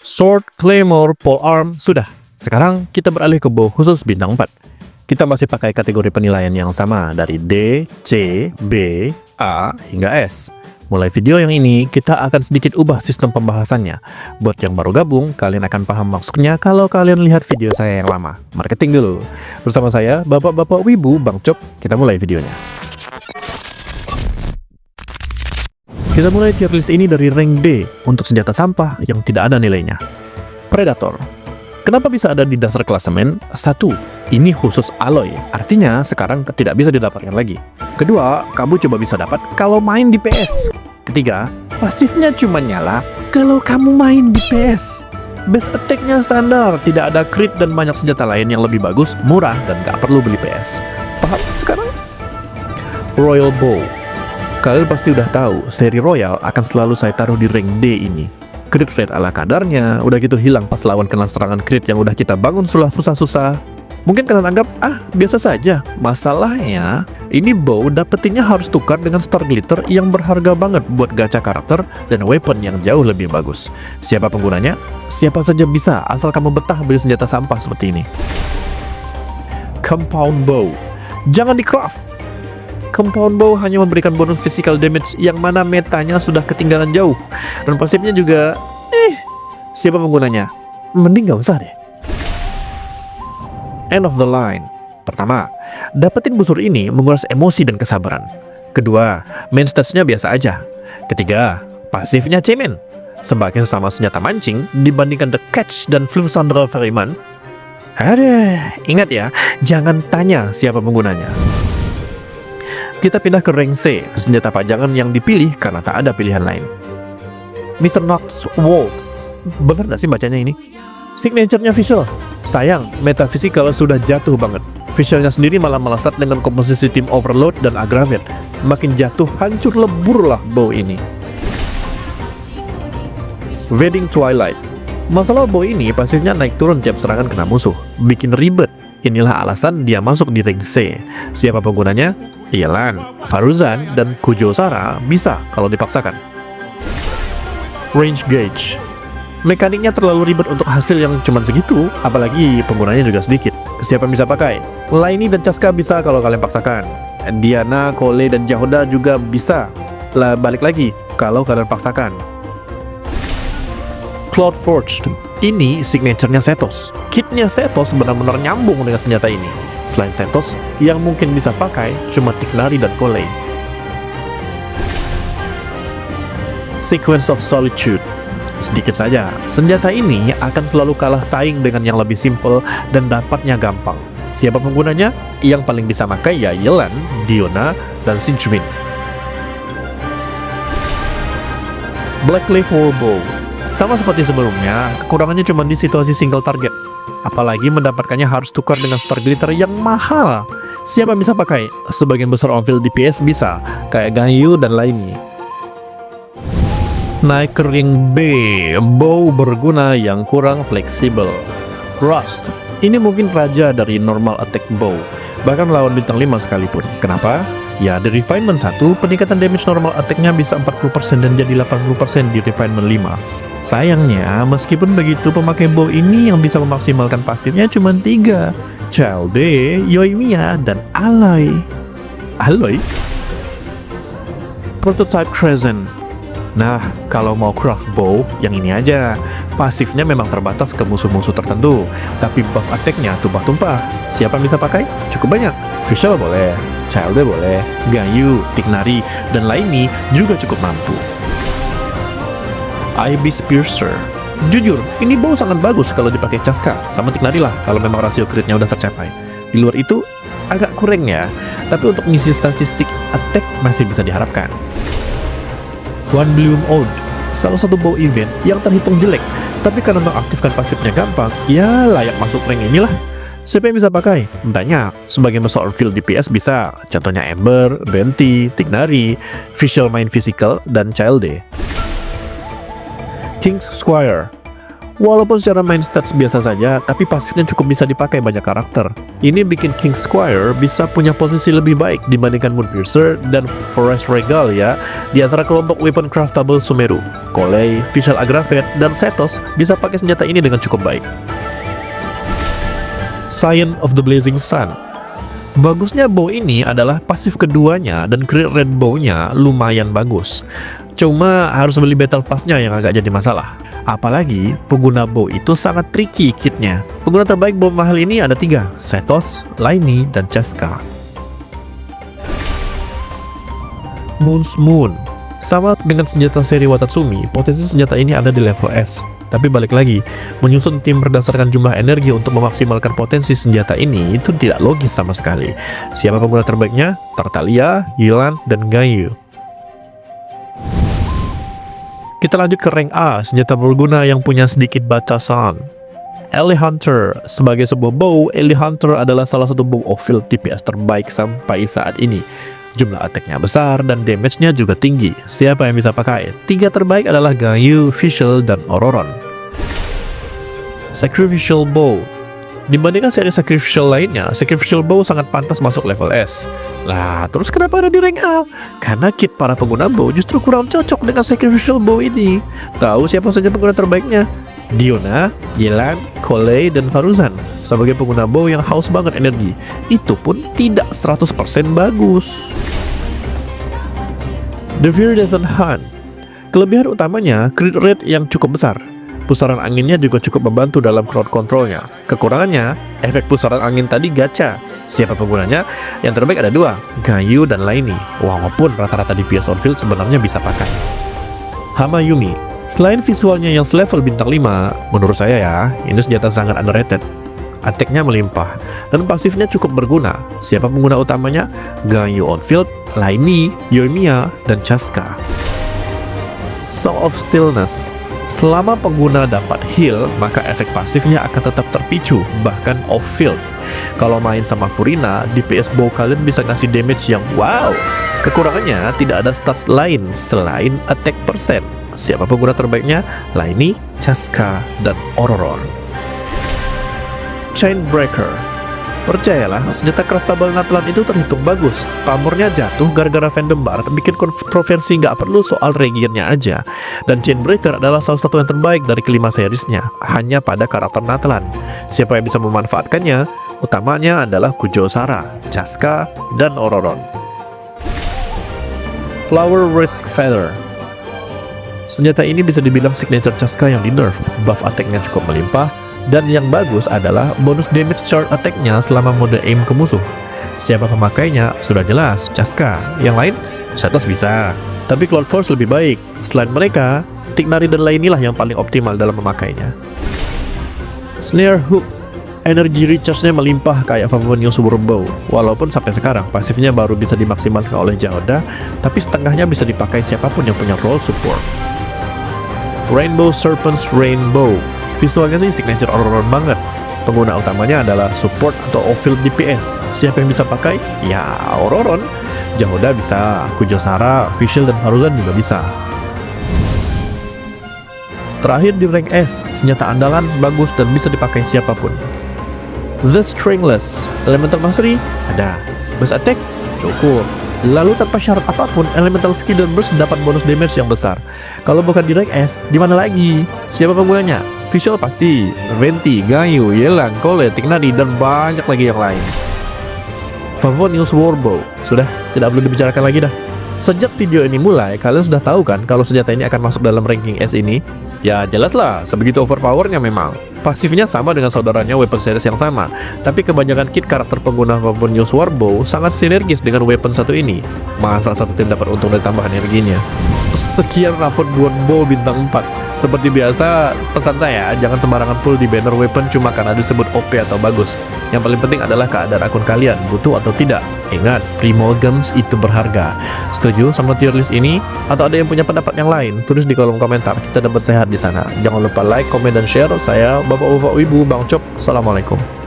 Sword, Claymore, Polearm, sudah. Sekarang kita beralih ke bow khusus bintang 4. Kita masih pakai kategori penilaian yang sama dari D, C, B, A, hingga S. Mulai video yang ini, kita akan sedikit ubah sistem pembahasannya. Buat yang baru gabung, kalian akan paham maksudnya kalau kalian lihat video saya yang lama. Marketing dulu. Bersama saya, Bapak-Bapak Wibu, Bang Cop, kita mulai videonya. Kita mulai tier list ini dari rank D untuk senjata sampah yang tidak ada nilainya. Predator. Kenapa bisa ada di dasar klasemen? 1. Ini khusus alloy, artinya sekarang tidak bisa didapatkan lagi. Kedua, kamu coba bisa dapat kalau main di PS. Ketiga, pasifnya cuma nyala kalau kamu main di PS. Base attack-nya standar, tidak ada crit dan banyak senjata lain yang lebih bagus, murah, dan gak perlu beli PS. Paham sekarang? Royal Bow. Kalian pasti udah tahu, seri Royal akan selalu saya taruh di rank D ini. Crit rate ala kadarnya, udah gitu hilang pas lawan kena serangan crit yang udah kita bangun susah-susah. Mungkin kalian anggap, biasa saja. Masalahnya, ini bow dapetinnya harus tukar dengan Star Glitter yang berharga banget buat gacha karakter dan weapon yang jauh lebih bagus. Siapa penggunanya? Siapa saja bisa, asal kamu betah beli senjata sampah seperti ini. Compound Bow. Jangan di craft. Compound Bow hanya memberikan bonus physical damage yang mana metanya sudah ketinggalan jauh. Dan pasifnya juga, siapa penggunanya? Mending gak usah deh. End of the line. Pertama, dapetin busur ini menguras emosi dan kesabaran. Kedua, main statsnya biasa aja. Ketiga, pasifnya cemen. Sebagai sesama senjata mancing dibandingkan The Catch dan Flusander Ferryman. Ingat ya, jangan tanya siapa penggunanya. Kita pindah ke rank C, senjata pajangan yang dipilih karena tak ada pilihan lain. Mitternacht's Waltz. Bener gak sih bacanya ini? Signature-nya visual. Sayang, metaphysical sudah jatuh banget. Visualnya sendiri malah melesat dengan komposisi tim overload dan aggravate. Makin jatuh, hancur lebur lah bow ini. Wedding Twilight. Masalah bow ini pasifnya naik turun tiap serangan kena musuh. Bikin ribet. Inilah alasan dia masuk di rank C. Siapa penggunanya? Yelan, Faruzan, dan Kujo Sara bisa kalau dipaksakan. Range Gauge. Mekaniknya terlalu ribet untuk hasil yang cuma segitu, apalagi penggunanya juga sedikit. Siapa bisa pakai? Laini dan Chaska bisa kalau kalian paksakan. Diana, Cole, dan Jahoda juga bisa. Balik lagi kalau kalian paksakan. Cloud Forged. Ini signature-nya Setos. Kitnya Setos benar-benar nyambung dengan senjata ini. Selain Setos, yang mungkin bisa pakai cuma Tignari dan Cole. Sequence of Solitude. Sedikit saja, senjata ini akan selalu kalah saing dengan yang lebih simple dan dapatnya gampang. Siapa penggunanya? Yang paling bisa pakai ya Yelan, Diona, dan Sinchumin. Black Leaf Warbow. Sama seperti sebelumnya, kekurangannya cuma di situasi single target. Apalagi mendapatkannya harus tukar dengan Star Glitter yang mahal. Siapa bisa pakai? Sebagian besar on-field DPS bisa, kayak Ganyu dan lainnya. Naik ke ring B, bow berguna yang kurang fleksibel. Rust. Ini mungkin raja dari normal attack bow, bahkan lawan bintang 5 sekalipun. Kenapa? Ya, di Refinement 1, peningkatan damage normal attack-nya bisa 40% dan jadi 80% di Refinement 5. Sayangnya, meskipun begitu, pemakai bow ini yang bisa memaksimalkan pasifnya cuma 3. Childe, Yoimiya, dan Aloy. Aloy? Prototype Crescent. Nah, kalau mau craft bow, yang ini aja. Pasifnya memang terbatas ke musuh-musuh tertentu, tapi buff attack-nya tumpah-tumpah. Siapa yang bisa pakai? Cukup banyak. Visual boleh, Childe boleh, Ganyu, Tignari, dan lainnya juga cukup mampu. Ibis Piercer. Jujur, ini bow sangat bagus kalau dipakai Chaska, sama Tignari lah kalau memang rasio critnya udah tercapai. Di luar itu, agak kurang ya, tapi untuk mengisi statistik attack masih bisa diharapkan. One Bloom Ode, salah satu bow event yang terhitung jelek, tapi karena mengaktifkan pasifnya gampang, ya layak masuk rank inilah. Siapa yang bisa pakai? Banyak. Sebagian besar on-field DPS bisa, contohnya Ember, Benti, Tignari, Visual Main Physical, dan Childe. King's Squire. Walaupun secara main stats biasa saja, tapi pasifnya cukup bisa dipakai banyak karakter. Ini bikin King Squire bisa punya posisi lebih baik dibandingkan Moonpiercer dan Forest Regal ya, di antara kelompok weapon craftable Sumeru. Coley, Visual Aggravate, dan Setos bisa pakai senjata ini dengan cukup baik. Scion of the Blazing Sun. Bagusnya bow ini adalah pasif keduanya dan crit rate bow-nya lumayan bagus. Cuma harus beli battle pass-nya yang agak jadi masalah. Apalagi pengguna bow itu sangat tricky kitnya. Pengguna terbaik bow mahal ini ada 3, Setos, Laini, dan Chaska. Moon's Moon. Sama dengan senjata seri Watatsumi, potensi senjata ini ada di level S. Tapi balik lagi, menyusun tim berdasarkan jumlah energi untuk memaksimalkan potensi senjata ini itu tidak logis sama sekali. Siapa pengguna terbaiknya? Tartaglia, Yilan, dan Gayu. Kita lanjut ke rank A, senjata berguna yang punya sedikit batasan. Ellie Hunter. Sebagai sebuah bow, Ellie Hunter adalah salah satu bow of field DPS terbaik sampai saat ini. Jumlah attack-nya besar dan damage-nya juga tinggi. Siapa yang bisa pakai? 3 terbaik adalah Gayu, Fischl, dan Ororon. Sacrificial Bow. Dibandingkan seri Sacrificial lainnya, Sacrificial Bow sangat pantas masuk level S. Lah, terus kenapa ada di rank A? Karena kit para pengguna bow justru kurang cocok dengan Sacrificial Bow ini. Tahu siapa saja pengguna terbaiknya? Diona, Yilan, Coley, dan Faruzan. Sebagai pengguna bow yang haus banget energi, itu pun tidak 100% bagus. The Viridescent Hunt. Kelebihan utamanya, crit rate yang cukup besar. Pusaran anginnya juga cukup membantu dalam crowd controlnya. Kekurangannya, efek pusaran angin tadi gacha. Siapa penggunanya? Yang terbaik ada 2, Gayu dan Laini. Walaupun rata-rata DPS on field sebenarnya bisa pakai. Hamayumi. Selain visualnya yang selevel bintang 5, menurut saya ya, ini senjata sangat underrated. Attack-nya melimpah, dan pasifnya cukup berguna. Siapa pengguna utamanya? Gayu on field, Laini, Yoimiya, dan Chaska. Song of Stillness. Selama pengguna dapat heal, maka efek pasifnya akan tetap terpicu, bahkan off-field. Kalau main sama Furina, DPS bow kalian bisa ngasih damage yang wow. Kekurangannya, tidak ada stats lain selain attack persen. Siapa pengguna terbaiknya? Laini, Chaska, dan Ororon. Chainbreaker. Percayalah, senjata craftable Natlan itu terhitung bagus. Pamornya jatuh gara-gara Fandom Bar, bikin kontroversi nggak perlu soal regiannya aja. Dan Chainbreaker adalah salah satu yang terbaik dari kelima seriesnya, hanya pada karakter Natlan. Siapa yang bisa memanfaatkannya? Utamanya adalah Kujo Sara, Chaska, dan Ororon. Flower Wreath Feather. Senjata ini bisa dibilang signature Chaska yang di-nerf, buff attack-nya cukup melimpah, dan yang bagus adalah bonus damage charge attack-nya selama mode aim ke musuh. Siapa pemakainya? Sudah jelas, Chaska. Yang lain? Setos bisa. Tapi Cloud Force lebih baik. Selain mereka, Tignari dan lainilah yang paling optimal dalam memakainya. Snare Hook. Energi recharge-nya melimpah kayak Favonius Bow. Walaupun sampai sekarang pasifnya baru bisa dimaksimalkan oleh Jaoda, tapi setengahnya bisa dipakai siapapun yang punya role support. Rainbow Serpent's Rainbow. Visualnya sih signature Ororon banget. Pengguna utamanya adalah support atau off-field DPS. Siapa yang bisa pakai? Ya, Ororon. Jahoda bisa, Kujo Sara, Fischl, dan Faruzan juga bisa. Terakhir di rank S, senjata andalan bagus dan bisa dipakai siapapun. The Stringless. Elemental Mastery? Ada. Burst Attack? Cukup. Lalu tanpa syarat apapun, Elemental Skill dan Burst dapat bonus damage yang besar. Kalau bukan di rank S, di mana lagi? Siapa penggunanya? Fischl pasti, Venti, Gayu, Yilan, Coley, Tignari, dan banyak lagi yang lain. Favonius Warbow. Sudah, tidak perlu dibicarakan lagi dah. Sejak video ini mulai, kalian sudah tahu kan kalau senjata ini akan masuk dalam ranking S ini? Ya jelas lah, sebegitu overpowernya memang. Pasifnya sama dengan saudaranya weapon series yang sama, tapi kebanyakan kit karakter pengguna Favonius Warbow sangat sinergis dengan weapon satu ini. Masa satu tim dapat untung dari tambahan energinya. Sekian raport buat bow bintang 4. Seperti biasa, pesan saya, jangan sembarangan pull di banner weapon cuma karena disebut OP atau bagus. Yang paling penting adalah keadaan akun kalian, butuh atau tidak. Ingat, Primogams itu berharga. Setuju sama tier list ini? Atau ada yang punya pendapat yang lain? Tulis di kolom komentar, kita dapat sehat di sana. Jangan lupa like, komen, dan share. Saya Bapak-Bapak Wibu, Bang Cop. Assalamualaikum.